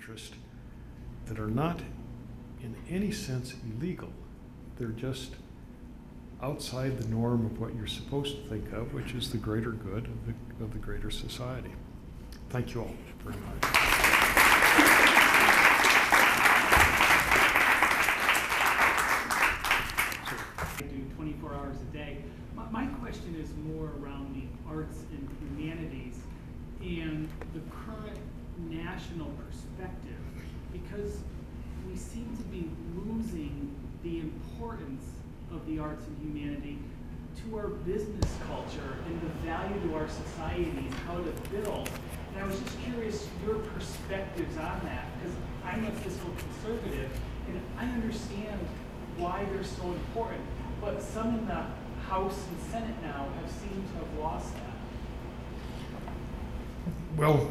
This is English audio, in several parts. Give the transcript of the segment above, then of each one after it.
interest that are not in any sense illegal. They're just outside the norm of what you're supposed to think of, which is the greater good of the greater society. Thank you all very much. I do 24 hours a day. My question is more around the arts and humanities and the current national perspective, because we seem to be losing the importance of the arts and humanity to our business culture and the value to our societies, how to build. And I was just curious your perspectives on that, because I'm a fiscal conservative and I understand why they're so important, but some in the House and Senate now have seemed to have lost that. Well,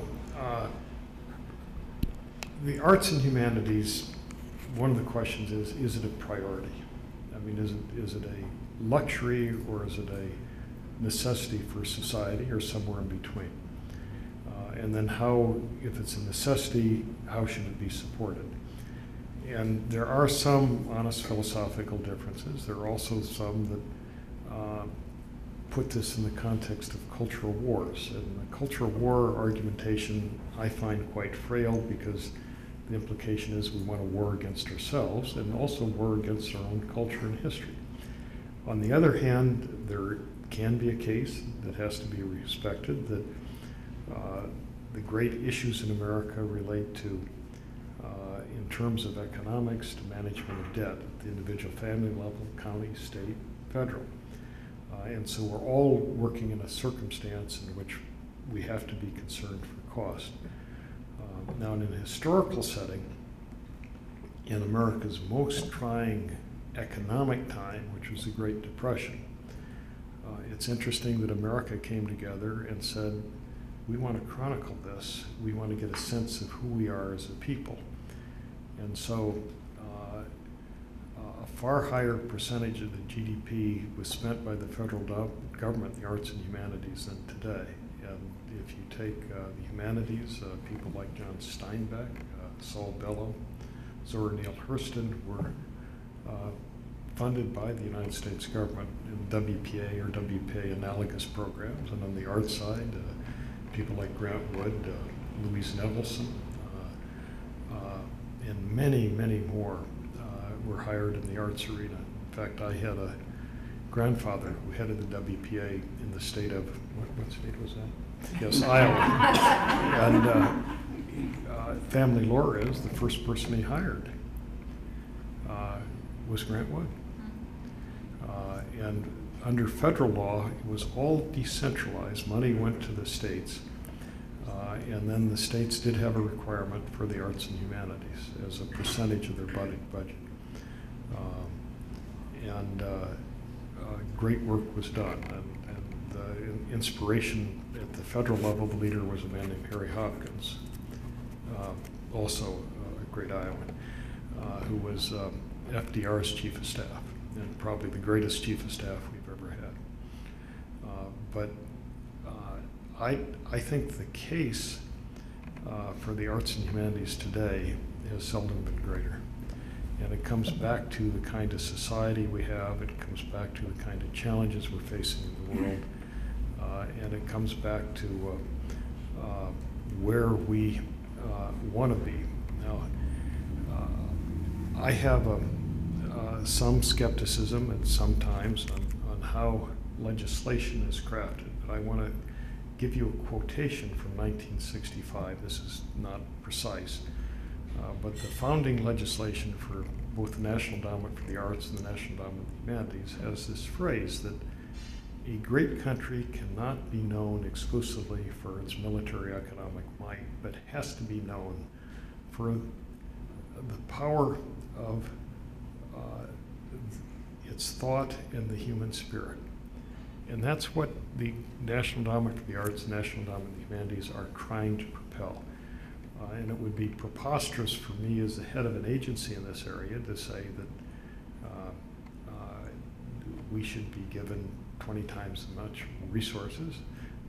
the arts and humanities, one of the questions is it a priority? I mean, is it a luxury or is it a necessity for society or somewhere in between? And then how, if it's a necessity, how should it be supported? And there are some honest philosophical differences. There are also some that put this in the context of cultural wars. And the cultural war argumentation I find quite frail, because the implication is we want to war against ourselves and also war against our own culture and history. On the other hand, there can be a case that has to be respected that the great issues in America relate to, in terms of economics, to management of debt at the individual family level, county, state, federal. And so we're all working in a circumstance in which we have to be concerned for cost. Now, in a historical setting, in America's most trying economic time, which was the Great Depression, it's interesting that America came together and said, we want to chronicle this. We want to get a sense of who we are as a people. And so a far higher percentage of the GDP was spent by the federal government, the arts and humanities, than today. And if you take the humanities, people like John Steinbeck, Saul Bellow, Zora Neale Hurston were funded by the United States government in WPA or WPA analogous programs. And on the art side, people like Grant Wood, Louise Nevelson, and many, many more were hired in the arts arena. In fact, I had a grandfather who headed the WPA in the state of, what state was that? Yes, Iowa. And family lore is the first person he hired was Grant Wood. And under federal law, it was all decentralized. Money went to the states. And then the states did have a requirement for the arts and humanities as a percentage of their budget. Great work was done. And the inspiration at the federal level, the leader was a man named Harry Hopkins, also a great Iowan, who was FDR's chief of staff, and probably the greatest chief of staff we've ever had. I think the case for the arts and humanities today has seldom been greater. And it comes back to the kind of society we have, it comes back to the kind of challenges we're facing in the world, and it comes back to where we want to be. Now, I have some skepticism at sometimes on how legislation is crafted, but I want to give you a quotation from 1965. This is not precise, but the founding legislation for both the National Endowment for the Arts and the National Endowment for the Humanities has this phrase that a great country cannot be known exclusively for its military economic might, but has to be known for the power of its thought and the human spirit. And that's what the National Endowment for the Arts and National Endowment for the Humanities are trying to propel. And it would be preposterous for me as the head of an agency in this area to say that we should be given 20 times as much resources,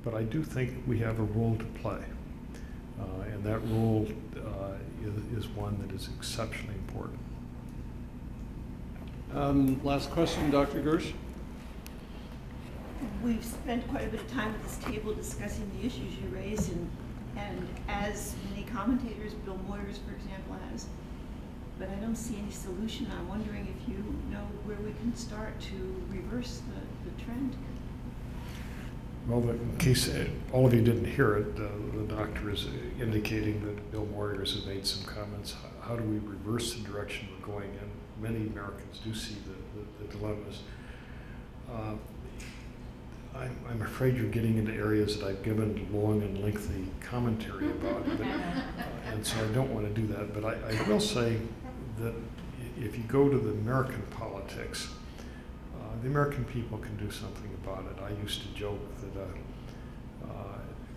but I do think we have a role to play. And that role is one that is exceptionally important. Last question, Dr. Gersh. We've spent quite a bit of time at this table discussing the issues you raised, and as many commentators, Bill Moyers, for example, has, but I don't see any solution. I'm wondering if you know where we can start to reverse the trend. Well, in case all of you didn't hear it, the doctor is indicating that Bill Moyers has made some comments. How do we reverse the direction we're going in? Many Americans do see the dilemmas. I'm afraid you're getting into areas that I've given long and lengthy commentary about, and so I don't want to do that. But I will say that if you go to the American politics, the American people can do something about it. I used to joke that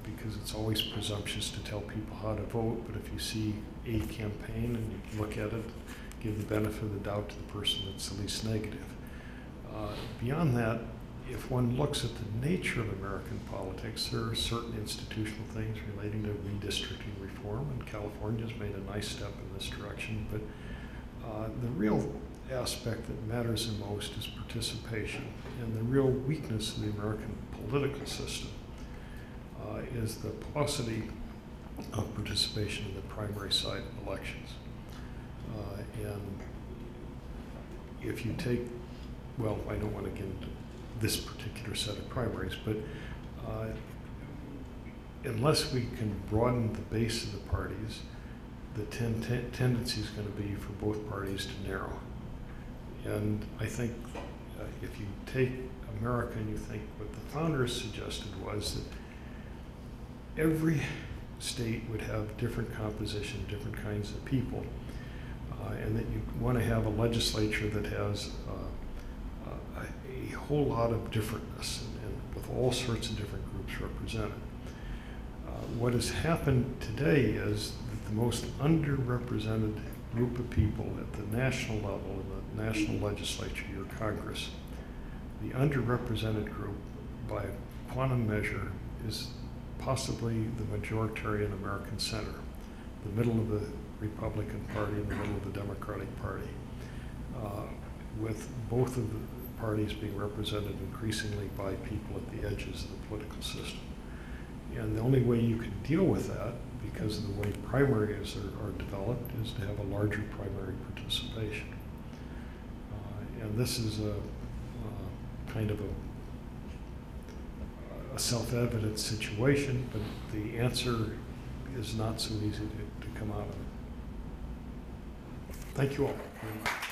because it's always presumptuous to tell people how to vote, but if you see a campaign and you look at it, give the benefit of the doubt to the person that's the least negative. Beyond that, if one looks at the nature of American politics, there are certain institutional things relating to redistricting reform, and California's made a nice step in this direction, but the real aspect that matters the most is participation, and the real weakness of the American political system is the paucity of participation in the primary side elections. And if you take, well, I don't want to get into this particular set of primaries, but unless we can broaden the base of the parties, the tendency is going to be for both parties to narrow. And I think if you take America and you think what the founders suggested was that every state would have different composition, different kinds of people, and that you want to have a legislature that has a whole lot of differentness and with all sorts of different groups represented. What has happened today is that the most underrepresented group of people at the national level, in the national legislature, your Congress, the underrepresented group by quantum measure is possibly the majoritarian American center, the middle of the Republican Party and the middle of the Democratic Party, with both of the parties being represented increasingly by people at the edges of the political system. And the only way you can deal with that, because of the way primaries are developed, is to have a larger primary participation. And this is a kind of a self-evident situation, but the answer is not so easy to come out of it. Thank you all very much.